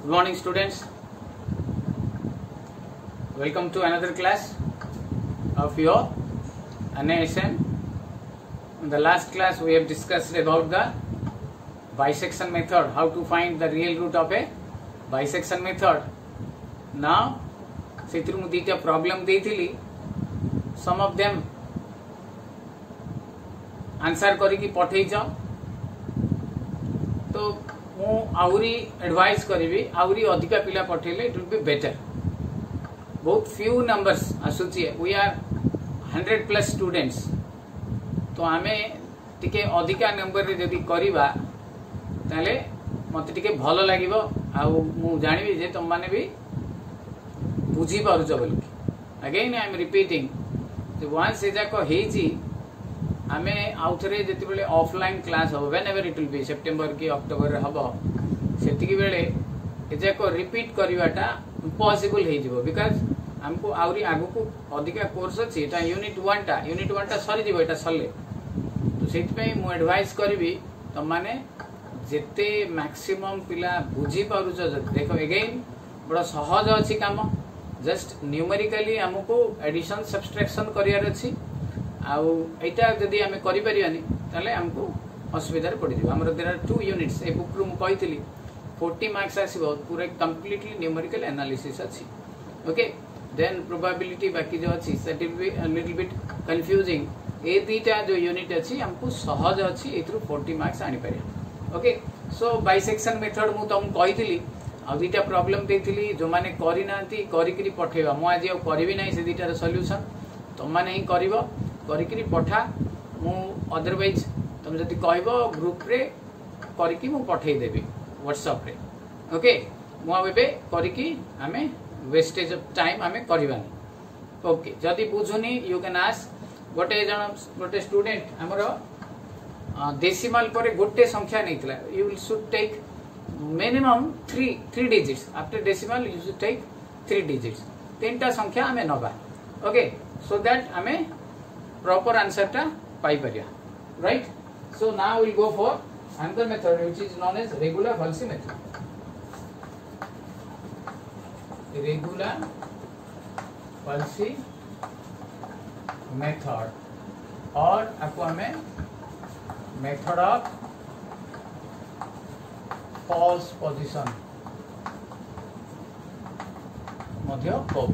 Good morning, students. Welcome to another class of your NASM. In the last class, we have discussed about the bisection method, how to find the real root of a bisection method. Now, से मु दीटा problem देथिली, some of them answer करिकी पठेई जाओ. तो मु आउरी एडवाइस करिवि, आउरी अधिका पिला पठेले इट विल बी बेटर. बहुत फ्यू नंबर्स आसुची, वी आर 100+ स्टूडेंट्स. तो आमे टिके अधिका नंबर रे जदी करिबा ताले मते टिके भलो लागिबो. आ मु जानिबि जे तुम माने भी बुझी पारुछ बोली. Again I am repeating, once से जाको हेजी आमे आउथरे जति बेले ऑफलाइन क्लास हो, whenever it will be सितंबर की अक्टोबर रे हबो, सेतिकी बेले ए जाको रिपीट करिवाटा इम्पॉसिबल हे जिवो. बिकॉज़ हमको आउरी आगु को अधिका कोर्स अछि. एटा यूनिट 1 टा सरी जिवो, एटा सरले. तो सेति पे मु एडवाइस करबी त माने जेते मैक्सिमम पिला बुझी पारुछ. देखो अगेन बड़ा सहज अछि काम. जस्ट न्यूमेरिकली हमको एडिशन सब्सट्रैक्शन करियार अछि. आउ एटा जदी हमें करि परियानी ताले हमको असुविधा रे पड़ी जिवो. हमर देयर आर 2 यूनिट्स. ए बुक रू मु कहितली 40 मार्क्स आसीबो. पूरे कंप्लीटली न्यूमेरिकल एनालिसिस अछि. ओके, देन प्रोबेबिलिटी बाकी जो अछि that will be a little bit confusing. ए दीटा जो यूनिट अछि हमको सहज अछि, एथरु 40 मार्क्स आनी परिया. ओके, सो बाइसेक्शन मेथड मु तुम कहितली. आ दीटा प्रॉब्लम देथिली, जो माने करि नांती करिकरी पठेबा. मु आज आ करबी नै से दीटार सॉल्यूशन. तुम माने ही करबो, करिकरी पठा. मु अदरवाइज तुम जति कहबो ग्रुप रे करिकी मु पठेई देबी व्हाट्सएप रे. ओके, मु आबे करिकी हमें वेस्टेज ऑफ टाइम हमें करबानी. ओके, जति बुझुनी यू कैन आस्क. गोटे स्टूडेंट हमरो डेसिमल पर गोटे संख्या नैतला. You will should take minimum 3 digits. After decimal you should take 3 digits. तीनटा संख्या हमें नबा. ओके, सो दैट हमें proper answer ta pai pariya, right? So now we'll go for another method which is known as regular falsi method. Regular falsi method और आपको हमें method of false position मध्य को.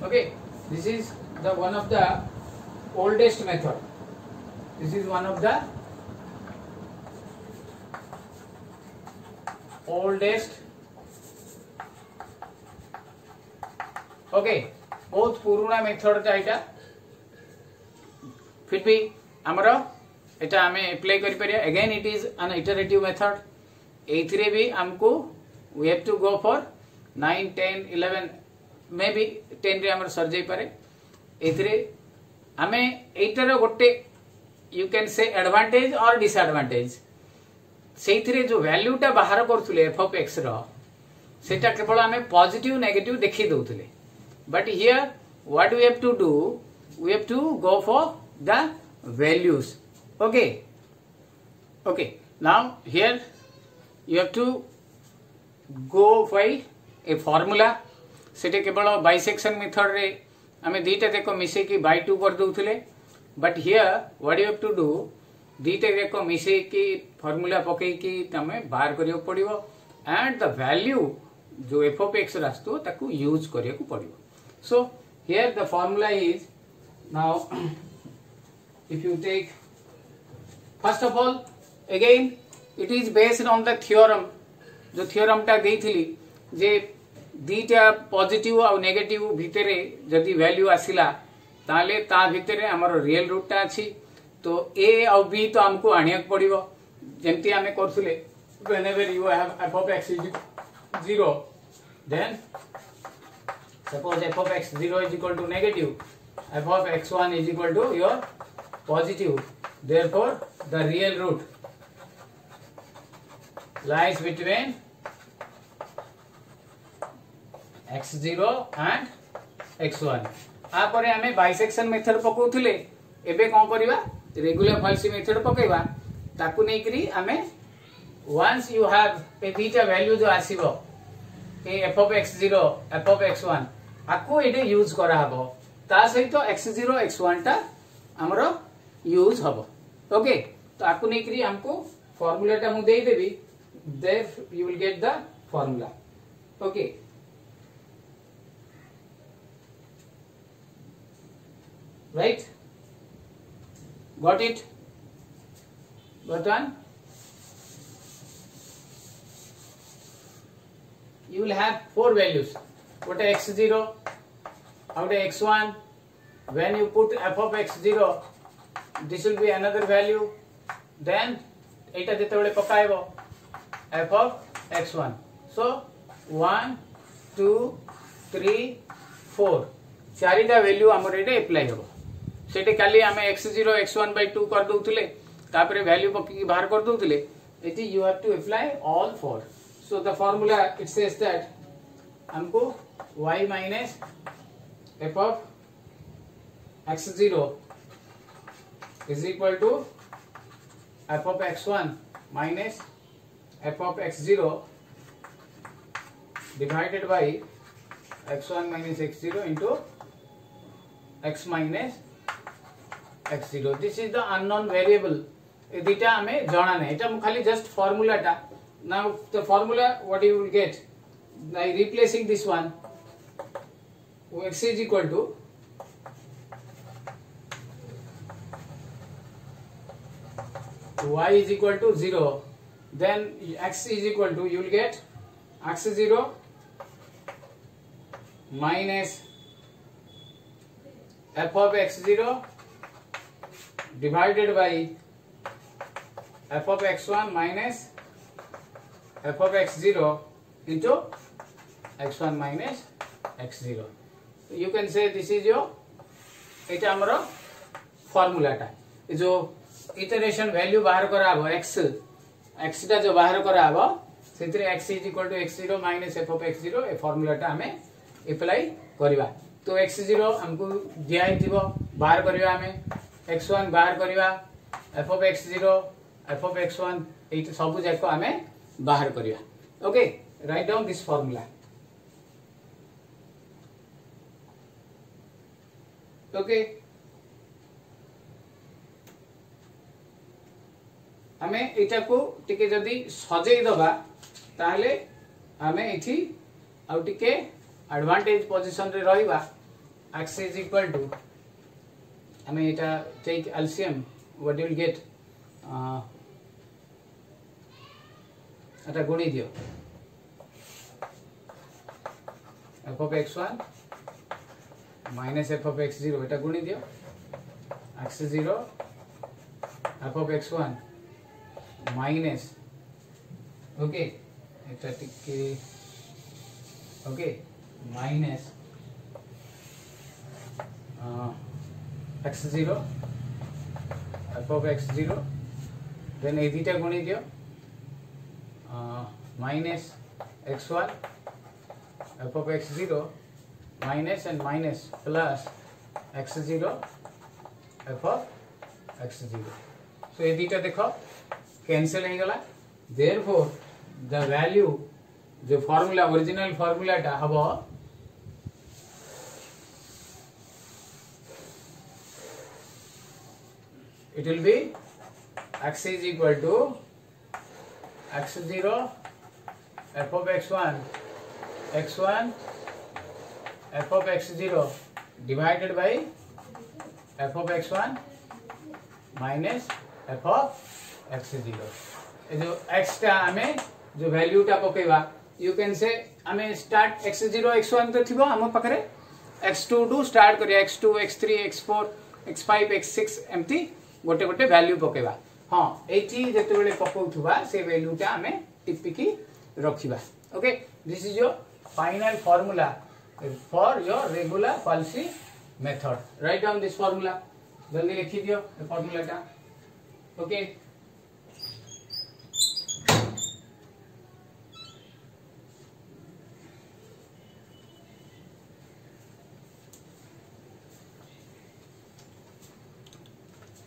Okay, this is the one of the oldest method. This is one of the oldest. Okay, बहुत पुराना method टा एटा. फिर भी हमरो एटा हमें अप्लाई करि परिया. Again it is an iterative method. एथरे भी हमको we have to go for 9 10 11 maybe 10 रे हमर सर जाई पारे. एथरे हमें एटार गोटे यू कैन से एडवांटेज और डिसएडवांटेज. सेथिरे जो वैल्यूटा बाहर करथुले एफ ऑफ एक्स रो, सेटा केवल हमें पॉजिटिव नेगेटिव देखि दउथुले. But here what we have to do, we have to go for the values. Okay, okay, now here you have to go by a formula. सेटे केवल बाइसेक्शन मेथड रे हमें दीटा देखो मिसे की बाय 2 कर दउथले. But here what you have to do, दीटा देखो मिसे की फार्मूला पकई की तमे बाहर करियो पड़िबो. एंड द वैल्यू जो एफ ऑफ एक्स रास्तो ताकू यूज करियो को पड़िबो. So here the formula is now if you take first of all again it is based on the theorem. जो थ्योरम टा देइथिली जे दीटा पॉजिटिव और नेगेटिव भितरे जदि वैल्यू आसिला ताले ता भितरे हमर रियल रूट टा अछि. तो ए और बी तो हमको आनियक पड़िबो. जेंति हमें करथुले whenever you have f of x is 0, then suppose f of x 0 is equal to negative, f of x1 is equal to your positive. Therefore the real root lies between x0 and x1. आपर हमें bisection method पकोथुले. एबे कोन करबा, regular falsies method पकेबा. ताकू नै करी हमें once you have a दीटा value जो आसीबो F of x0 F of x1 आको एटे यूज करा हबो ता सहित x0 x1 टा हमरो यूज हबो ओके तो आको नै करी हमको फार्मूला टा मु देई देबी there you will get the formula okay right got it but then you will have four values what x0 out x1 when you put f of x0 this will be another value then eta jetebele pakaibo f of x1 so 1 2 3 4 चारिटा value हमर एटे apply होबो सेटे खाली हमें x0 x1 by 2 कर दोउतले तापरे value पक्की बाहर कर दोउतले eighty you have to apply all four. So the formula it says that हमको y minus f of x0 is equal to f of x1 minus f of x0 divided by x1 minus x0 into x minus x0. This is the unknown variable. ये दीटा हमें जाना नहीं इटा खाली just formula टा now the formula what you will get by replacing this one x is equal to y is equal to 0 then x is equal to you will get x0 minus f of x0 divided by f of x1 minus f of x0 into x1 minus x0. You can say this is your एटा हमरो formula टा जो iteration value बाहर करा हबो x टा जो बाहर करा हबो सेतरे x is equal to x0 minus f of x0 A formula टा हमें अप्लाई करबा तो x0 हमको दिया हिथिबो बाहर करबा हमें x1 बाहर करबा f of x0 f of x1 एटा सब जाको हमें बाहर करिया okay right down this formula okay हमें एटा को टिके जदी सजेई दबा ताहले हमें एठी आउ टिके एडवांटेज पोजीशन रे रहिबा x is equal to हमें एटा take LCM what you will get এটা গুণি দিও f of x1 minus f of x0 এটা গুণি দিও x0 f of x1 minus okay এটা টিকে okay minus x0 f of x0 then এই দুইটা গুণি দিও minus x1 f of x0 minus and minus plus x0 f of x0 so ये दीटा देखो कैंसिल हो गला therefore the value जो फार्मूला ओरिजिनल फार्मूला टा हबो it will be x is equal to x0 f of x1 x1 f of x0 divided by f of x1 minus f of x0 जो x टा हमें जो value टा पकेवा you can से हमें start x0 x1 तो थिबो हम पकरे x2 टू स्टार्ट करिया x2 x3 x4 x5 x6 एमती गोटे गोटे वैल्यू पकेवा हाँ एटी जेते बेले पकोथुबा से वैल्यू टा हमें टिपिकी रखिबा okay this is your final formula for your regular policy method write down this formula जल्दी लिखि दियो ए फार्मूला टा okay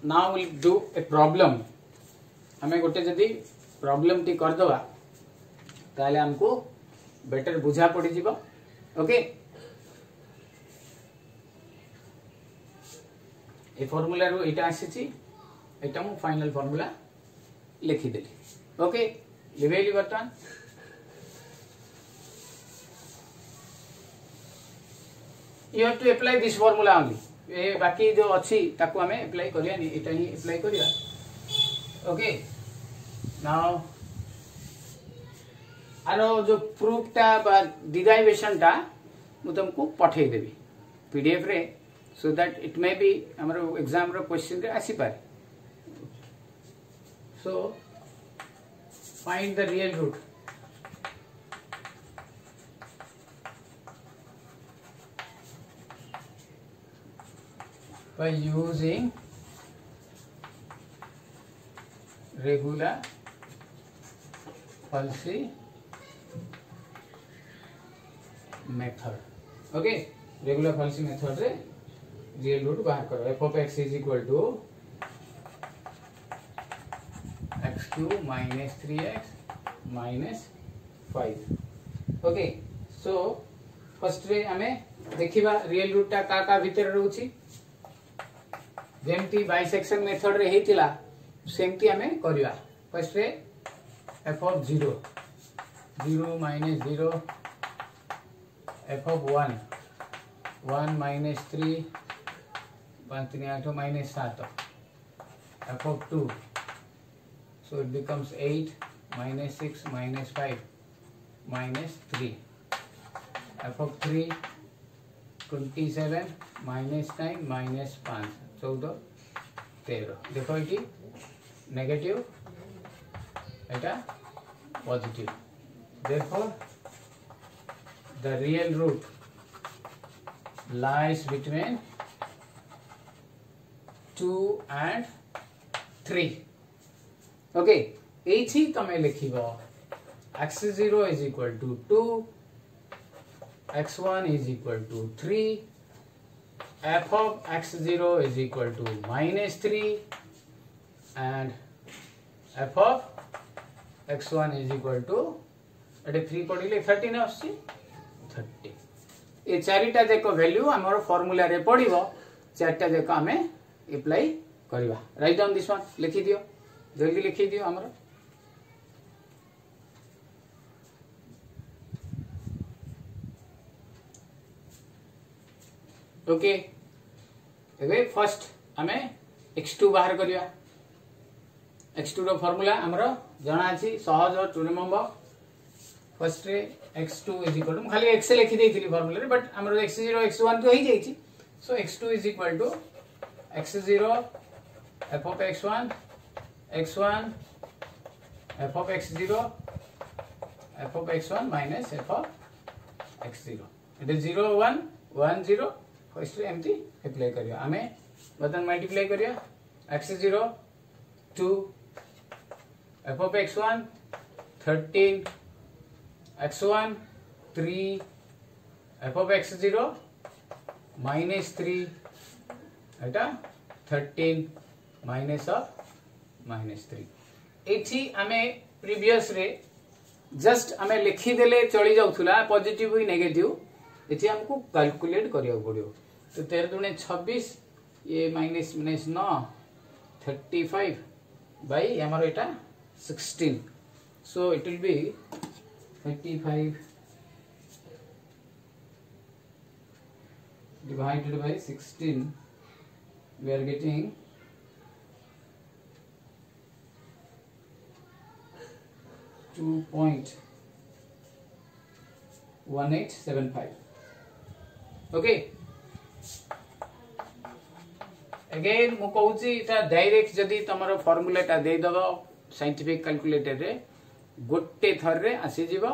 now we'll do a problem हमें गोटे जदि प्रॉब्लम टी कर दवा ताले हमको बेटर बुझा पड़ जीव ओके ए फॉर्मूला रो एटा आसी एटा मु फाइनल फॉर्मूला लिखिदेली ओके लिवेली बर्तमान you have to apply this formula only ए बाकी जो अच्छी ताको हमें अप्लाई करियानी एटा ही अप्लाई करिया ओके नाउ आरो जो प्रूफ टा बा डिराइवेशन टा मु तुमको पठे देबी पीडीएफ रे so that it may be हमरो एग्जाम रो क्वेश्चन रे आसी पारे so find the real root by using regular Falsi method okay regular Falsi method रे रियल रूट बाहर करो f of x is equal to x cube minus 3x minus 5 okay so first ray हमें देखिबा real root टा का भीतर रहउची जेमती bisection method रे हेतिला सेमती हमें करिया first ray f of 0 0 minus 0 f of 1 1 minus 3 1 3 8 minus 7 f of 2 so it becomes 8 minus 6 minus 5 minus 3 f of 3 27 minus 9 minus 5 14 13 देखो ये negative Etah positive therefore the real root lies between 2 and 3 okay एठी तमे लिखिबो x0 is equal to 2 x1 is equal to 3 f of x0 is equal to minus 3 and f of x1 is equal to 3 पड़िले 13 आसी 30 ये चारिटा जेको value हमर formula रे पड़िबो चारटा जेको हमें अप्लाई करबा राइट डाउन दिस वन लिखि दियो जल्दी लिखि दियो हमर ओके एबे फर्स्ट हमें x2 बाहर करिया x2 रो फार्मूला हमरो जणा अछि सहज to remember first ray x2 is equal to खाली x लिखि देइथिली फार्मूला रे बट हमरो x0 x1 तो हेइ जाइछि so x2 is equal to x0 f of x1 x1 f of x0 f of x1 minus f of x0 it is 0 1 1 0 first ray एमती apply करिया हमें बटन मल्टीप्लाई करिया x0 2 f of x1 13 x1 3 f of x0 minus 3 Etah 13 minus of minus 3 एठी हमें previous रे just हमें लिखि देले चली जाउथुला पॉजिटिव ही नेगेटिव एठी हमको कैलकुलेट करिया पड़ियो तो 13 दुने 26 ये माइनस माइनस 9 35 बाई हमारा एटा 16 so it will B 35 divided by 16 we are getting 2.1875 okay again मु कहूची इटा डायरेक्ट जदी तमरो फार्मूला टा दे दबो साइंटिफिक कैलकुलेटर रे गोटे थर रे आसी जीवो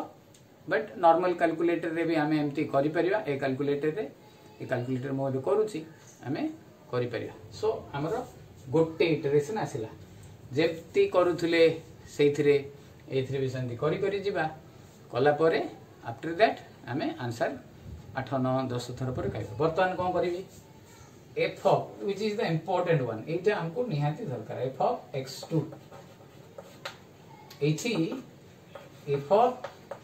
बट नॉर्मल कैलकुलेटर रे भी हमें एमती करि परिबा ए कैलकुलेटर रे ए कैलकुलेटर मो भी करूची हमें करि परिबा सो हमरो गोटे इटरेशन आसिला जेती करूथले सेइथरे एथरे भी संति करि करि जीवा कला परे आफ्टर दैट हमें आंसर 8 9 10 थर पर कहबो वर्तमान कोन करिवि f of which is the important one एटा हमको निहाती दरकार f of x2 एठी f of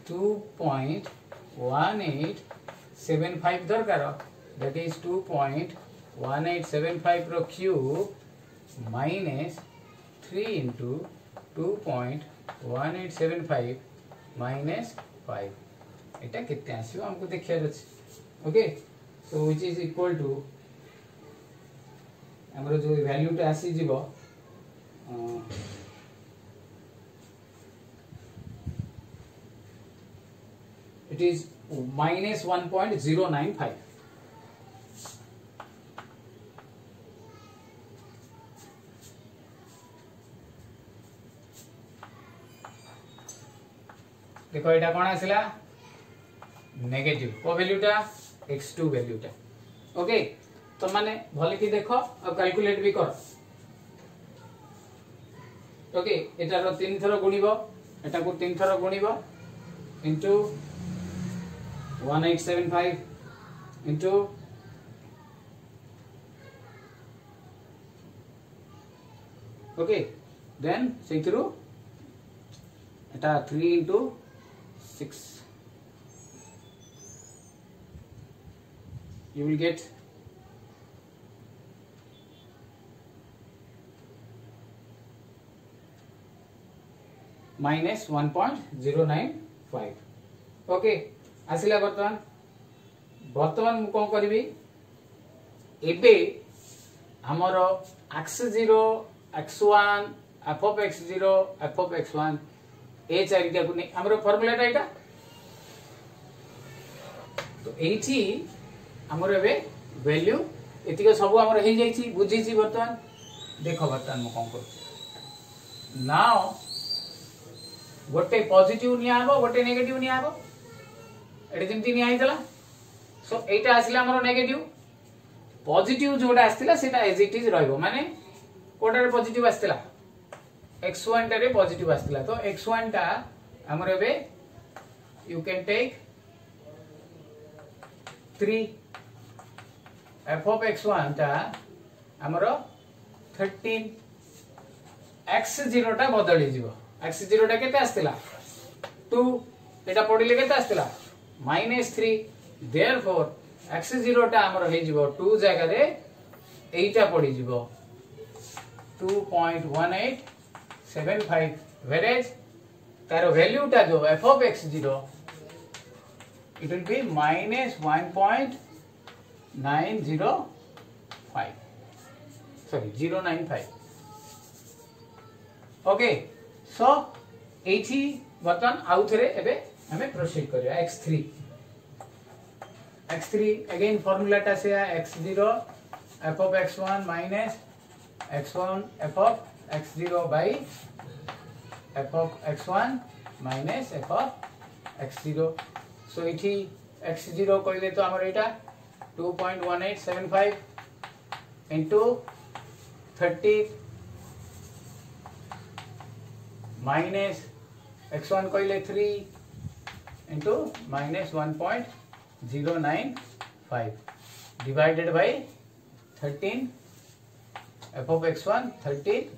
2.1875 दरकार दैट इज 2.1875 रो क्यूब माइनस 3 इंटू 2.1875 माइनस 5 एटा केते आसीबो हमको देखिया अछि okay so which is equal to हमरो जो वैल्यू टा आसी जीवो it is minus 1.095 देखो एटा कोन आसिला नेगेटिव को वैल्यूटा x2 वैल्यूटा ओके तो माने भले की देखो और कैलकुलेट भी कर ओके एटा रो 3 थरो गुणिबो एटा को 3 thorough गुणिबो into 1875 into okay then say through eta 3 into 6 you will get minus 1.095 okay आसिला बर्तमान मु कौन करी एबे हमर x0 x1 f of x0 f of x1 ए चारिटा को नहीं हमर फार्मूलाटा एटा तो एठी हमर एबे वैल्यू एतिक सब हमर हे जाई छी बुझी छी बर्तमान देखो बर्तमान मु कौन कर नाउ गोटे पॉजिटिव निया हबो गोटे नेगेटिव निया हबो एटे जेमती निया हितला सो एटा आसिला हमर नेगेटिव पॉजिटिव जोडा आस्तिला सेटा एज इट इज रहइबो माने कोटारे पॉजिटिव आस्तिला x1 टारे पॉजिटिव आस्तिला तो x1 टा हमर एबे you can take 3 f of x1 टा हमर 13 x0 टा बदली जीवो x0 टा केते आस्तिला 2 एटा पडिले केते आस्तिला -3 therefore x0 टा हमर हे जीवो 2 जगह रे एटा पडी जीवो 2.1875 whereas तारो वैल्यू टा जो f of x0 it will be -1.905 sorry 095 okay so एठी बर्तन आउ थरे एबे हमें प्रोसीड करिया x3 अगेन फार्मूला टा से x0 f of x1 minus x1 f of x0 by f of x1 minus f of x0 so इठी x0 कहले तो हमर एटा 2.1875 into 30 minus x1 कहले 3 into minus 1.095 divided by 13 f of x1 13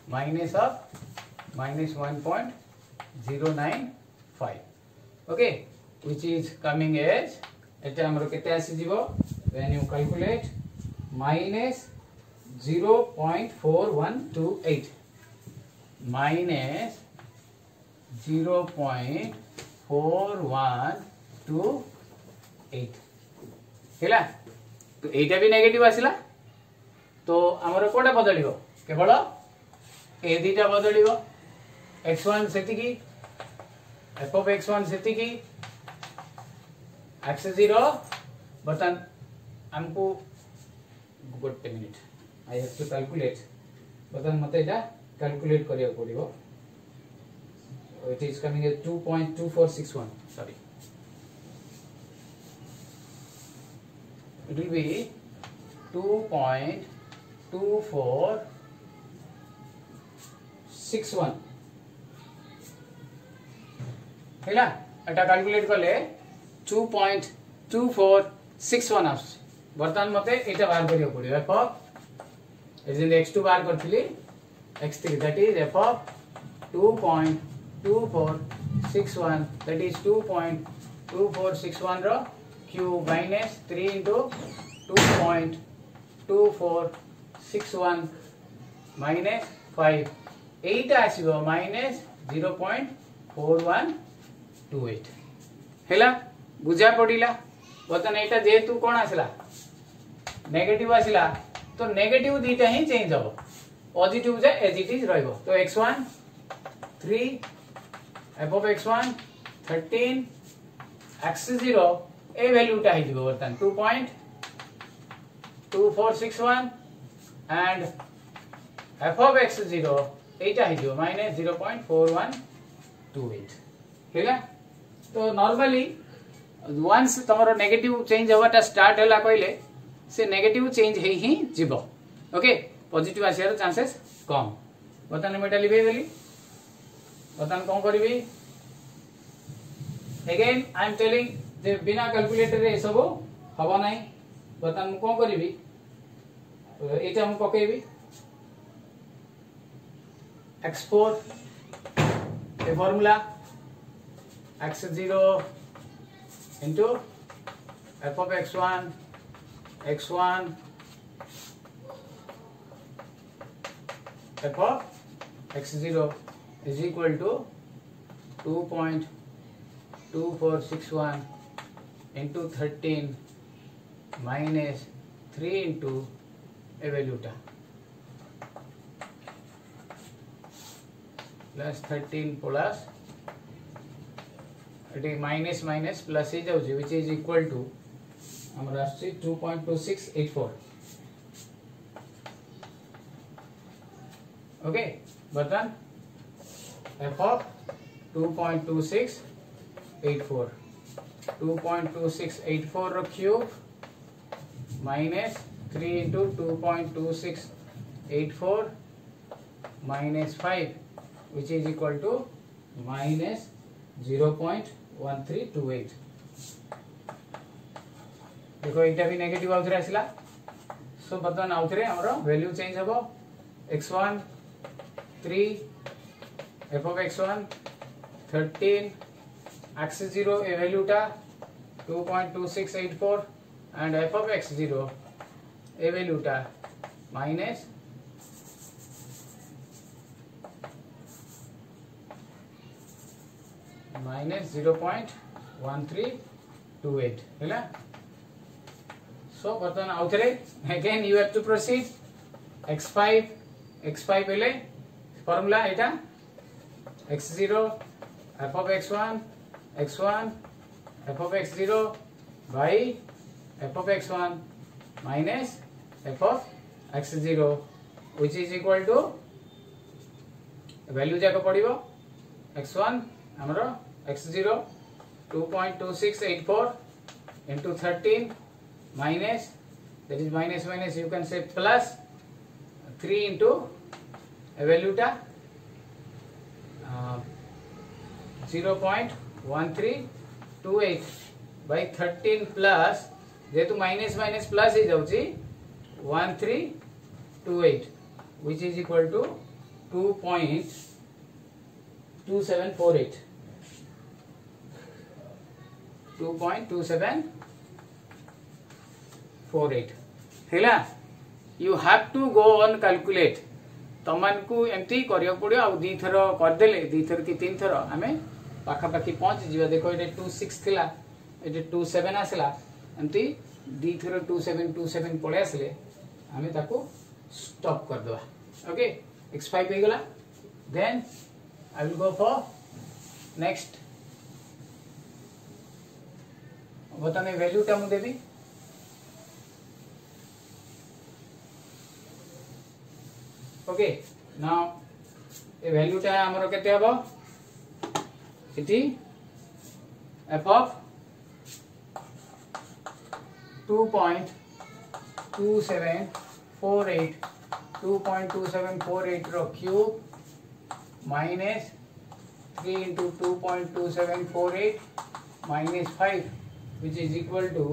minus of minus 1.095 okay which is coming as eta हमरो केते आसी जीवो when you calculate minus 0.4128 minus 0.4128 हेला तो एटा भी नेगेटिव आसिला तो हमरो कोडा बदलिबो केवल ए दीटा बदलिबो x1 सेति की f of x1 सेति की x0 बटन हमको गोटे minute I have to calculate button मते एटा कैलकुलेट करिया पड़िबो it is coming at 2.2461 sorry it will be 2.2461 Hella Etah calculate करले 2.2461 आस वर्तमान मते एटा बाहर करियो पड़ियो f of एजेंट x2 बाहर करथिली x3 that is f of 2.2461 2461 that is 2.2461 रो क्यूब माइनस 3 into 2.2461 minus 5 8 आसीबो minus 0.4128 हेला बुझा पड़िला बतन एटा जेतु कोन आसला नेगेटिव आसला तो नेगेटिव दीटा ही चेंज हो पॉजिटिव जे एज इट इज रहइबो तो x1 3 f of x1 13 x0 A value टा हिजबो बतन 2.2461 and f of x0 Etah हिजबो minus 0.4128 हेला तो नॉर्मली वंस तमरो नेगेटिव चेंज होवाटा स्टार्ट होला कहले से नेगेटिव चेंज हे ही जीवो ओके पॉजिटिव आसियार चांसेस कम बतन मेटा लिबे देली बतन कोन करबी अगेन आई एम टेलिंग जे बिना कैलकुलेटर रे सब हबो नाही बतन कोन करबी एटा हम पकेबी x4 A formula x0 into f of x1 x1 f of x0 is equal to 2.2461 into 13 minus 3 into a value ta plus 13 plus it is minus minus plus is out which is equal to our 2.2684 okay button f of 2.2684 2.2684 cube minus 3 into 2.2684 minus 5 which is equal to minus 0.1328 देखो एटा भी negative आउथरे आसिला सो बतन आउथरे हमरो value change हबो x1 3 f of x1 13 x0 A value टा 2.2684 and f of x0 A value टा minus minus 0.1328 हैला so बर्तन आउथरे again you have to proceed x5 हेले formula Etah x0 f of x1 f of x0 by f of x1 minus f of x0 which is equal to value जाको पड़िबो x1 हमरो x0 2.2684 into 13 minus that is minus minus you can say plus 3 into a value ta 0.1328 by 13 plus जेतु minus minus plus is जाउची 1328 which is equal to 2.2748 2.2748 हैला you have to go on calculate तमन को एमती करियो पड़ियो आ दी thorough कर देले दी थर की तीन थरो हमें पाखा पाखी पहुंच जीवा देखो एटे 26 थिला एटे 27 आसला एमती दी थरो 2727 पळे आसले हमें ताको स्टॉप कर दवा ओके x5 हे गला then I will go for next बताने वैल्यू टा मु देबी ओके नाउ ए वैल्यू टा हमरो केते हबो इति f of 2.2748 रो cube minus 3 into 2.2748 minus 5 which is equal to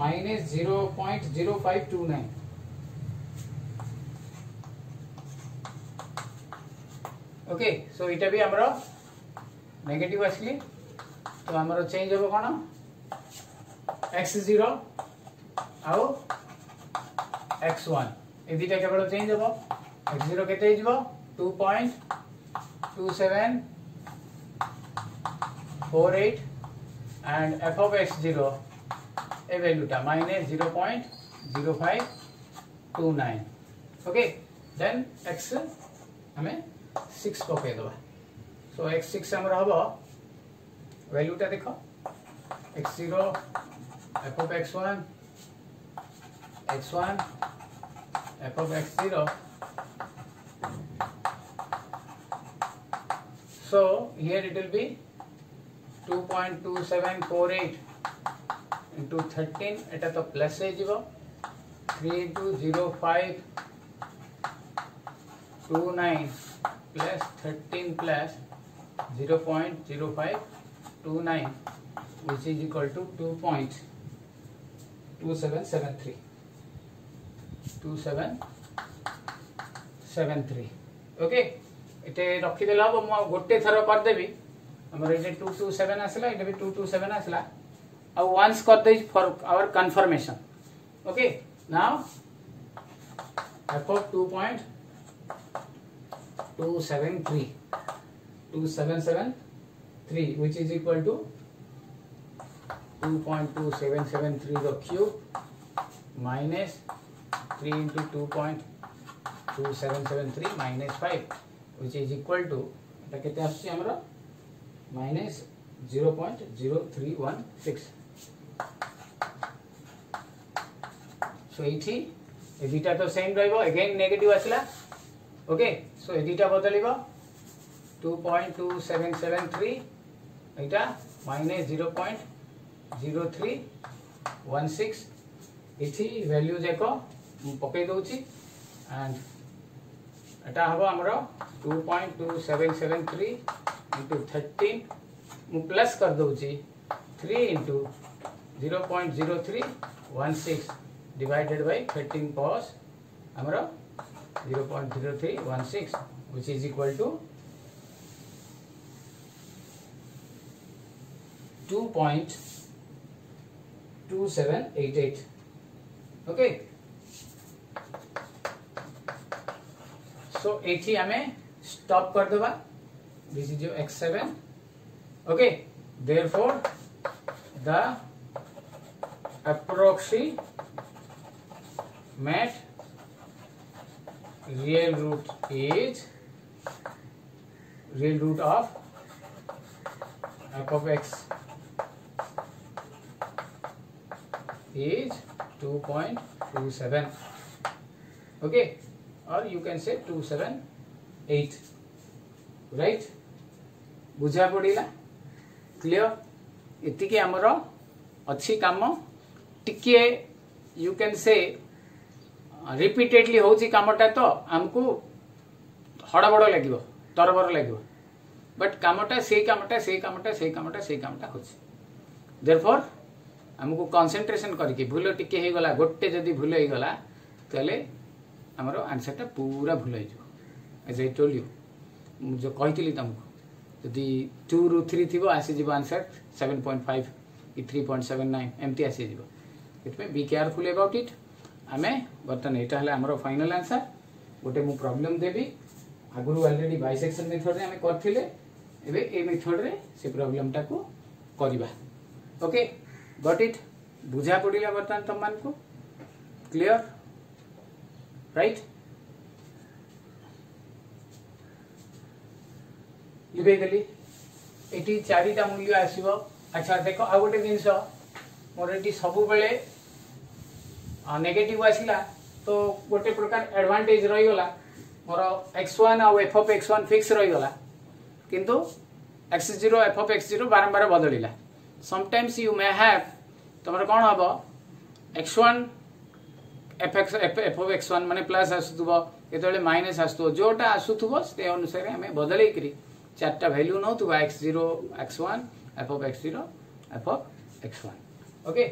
minus 0.0529 okay so इटा भी हमरो नेगेटिव आसली तो हमरो चेंज हो कोन x0 आउ x1 ए दिटा केवल चेंज हो x0 केते हिजबो 2.2748 and f of x0 ए वैल्यूटा -0.0529 ओके देन x हमें 6 पके दबा सो x6 हमर हबो वैल्यूटा देखो x0 f of x1 x1 f of x0 so here it will be 2.2748 into 13 एटा तो प्लस है जीवो 3 into 0529 plus 13 plus 0.0529 which is equal to 2.2773 okay इटे रखी देला अब मु गोटे थरो कर देबी हमर इटे 227 आसला इटे भी 227 आसला अब वंस कर दे for our confirmation okay now f of 2.2773 which is equal to 2.2773 the cube minus 3 into 2.2773 minus 5 which is equal to eta kete aschi amara minus 0.0316 so ethi e dita to same रहिबो again negative आसला okay so ए dita बदलिबो 2.2773 एटा minus 0.0316 इथि value देखो पके दोची and एटा हबो हमरो 2.2773 into 13 मु plus कर दोची 3 into 0.0316 divided by 13 cos हमरो 0.0316 which is equal to 2.2788 okay so एठी हमें स्टॉप कर देबा this is your x7 okay therefore the approximate real root of f of x is 2.27 okay or you can say 278 right बुझा पड़िला clear इति के हमरो अच्छी काम टिके यू कैन से रिपीटेडली होची कामटा तो हमको हड़बड़ लागिवो तरबर लागिवो बट कामटा होची देयरफॉर हमको कंसंट्रेशन करके भूल टिके हे गला गोटे जदी भूल हे गला तले हमरो आंसर टा पूरा भूल हे जो एज आई टोल्ड यू जो कहितली तुमको यदि 2 ରୁ 3 थिबो आसी जीव आंसर 7.5 कि 3.79 एमटी आसी जीव इतमे बी केयरफुल अबाउट इट आमे बर्तन एटा हला हमरो फाइनल आंसर गोटे मु प्रॉब्लम देबी आगुरु ऑलरेडी बाइसेक्शन मेथड रे हमें करथिले एबे ए मेथड रे से प्रॉब्लम टा को करिबा ओके गॉट इट बुझा पड़िला बर्तन तुम मान को क्लियर राइट लिबेगली एटी चारिटा मूल्य आसीबो अच्छा देखो आ गोटे जिंस मोर एटी सब बेले नेगेटिव आसिला तो गोटे प्रकार एडवांटेज रही गला मोर x1 आ f of x1 फिक्स रही गला किंतु x0 f of x0 बारंबार बदलिला समटाइम्स यू मे हैव तमर कोन हबो x1 f of x1 माने प्लस आसुथबो केतले माइनस आसुथबो जोटा आसुथबो से अनुसार हमें बदलै करी चारटा वैल्यू न तो x0 x1 f of x0 f of x1 okay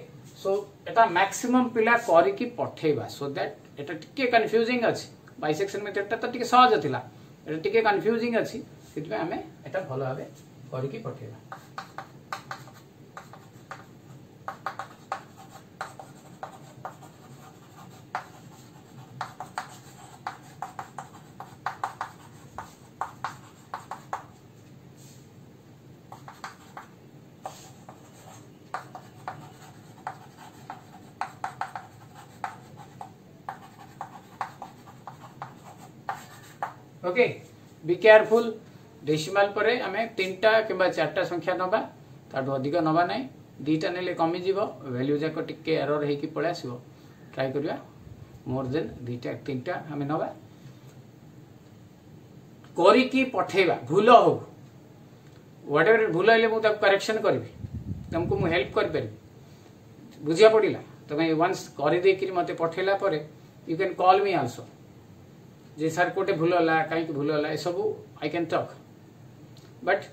so Etah maximum पिला करी की पठेबा सो दैट एटा टिके कंफ्यूजिंग अछि बाइसेक्शन मेथड ता तो टिके सहज थिला एटा टिके कंफ्यूजिंग अछि सितबे हमें एटा भलो भाबे करके पठेबा। ओके बी केयरफुल डेसिमल परे आमे 3टा किबा 4टा संख्या नबा ताडो अधिक नबा नै 2टा नेले कमी जीवो वैल्यू जाको टिके एरर हेकी पळे आसीबो ट्राई करिया मोर देन 2टा 3टा आमे नबा करी की पठेबा भूल हो व्हाटएवर भूल हेले मु ताको करेक्शन करबी तुमको मु हेल्प कर परबी बुझिया पडिला तमे वंस करी देकी मते पठेला परे you can call me also J sir कोटे भूल होला काई भूल होला ए सब आई कैन टॉक बट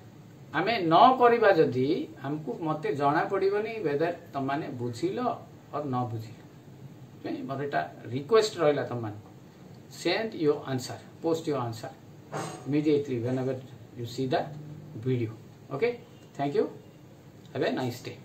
आमे न करिबा जदी हमको मते जाना पड़िबनी वेदर तम माने बुझिलो और न बुझिलो मे मरेटा रिक्वेस्ट रहला तम माने send your answer post your answer immediately whenever you see the video. Okay, thank you, have a nice day.